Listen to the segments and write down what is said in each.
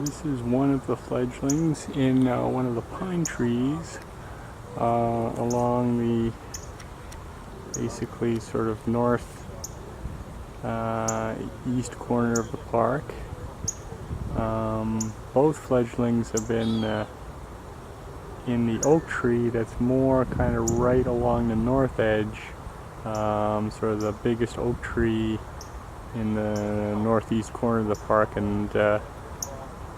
This is one of the fledglings in one of the pine trees along the basically sort of north east corner of the park. Both fledglings have been in the oak tree that's more kind of right along the north edge, sort of the biggest oak tree in the northeast corner of the park, and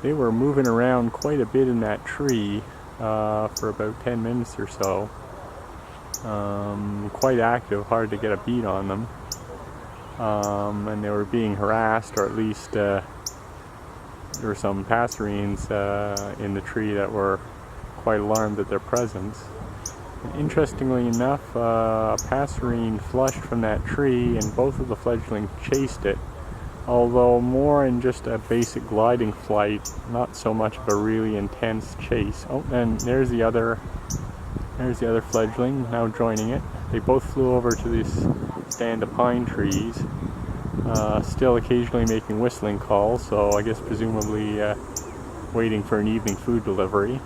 they were moving around quite a bit in that tree for about 10 minutes or so. Quite active, hard to get a beat on them. And they were being harassed, or at least there were some passerines in the tree that were quite alarmed at their presence. And interestingly enough, a passerine flushed from that tree and both of the fledglings chased it, although more in just a basic gliding flight, not so much of a really intense chase. Oh, and there's the other fledgling now joining it. They both flew over to this stand of pine trees, still occasionally making whistling calls, so I guess presumably waiting for an evening food delivery.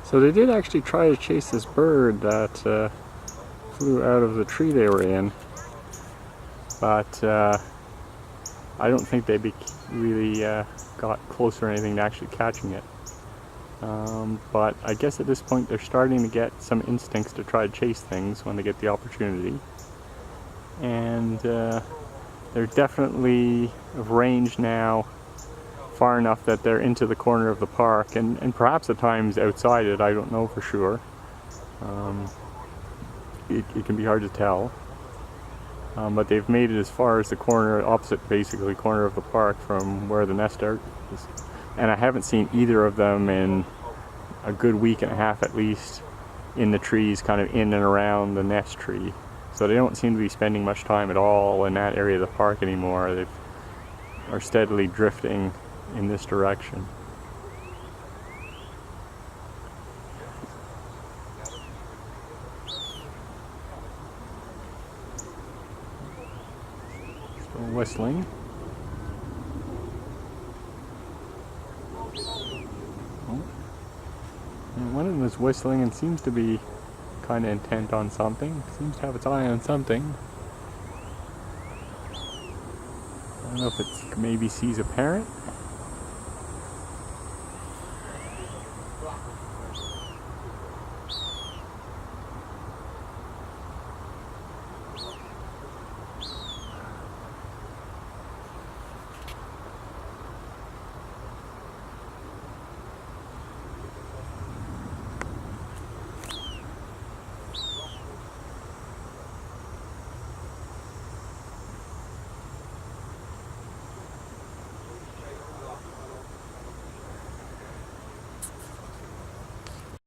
So they did actually try to chase this bird that flew out of the tree they were in, but I don't think they really got close or anything to actually catching it. But I guess at this point they're starting to get some instincts to try to chase things when they get the opportunity. And they're definitely of range now, far enough that they're into the corner of the park, and perhaps at times outside it, I don't know for sure. It can be hard to tell. But they've made it as far as the corner, opposite basically corner of the park from where the nest is. And I haven't seen either of them in a good week and a half at least in the trees, kind of in and around the nest tree. So they don't seem to be spending much time at all in that area of the park anymore. They are steadily drifting in this direction. Still whistling. Oh. And one of them is whistling and seems to be kind of intent on something. Seems to have its eye on something. I don't know if it maybe sees a parent.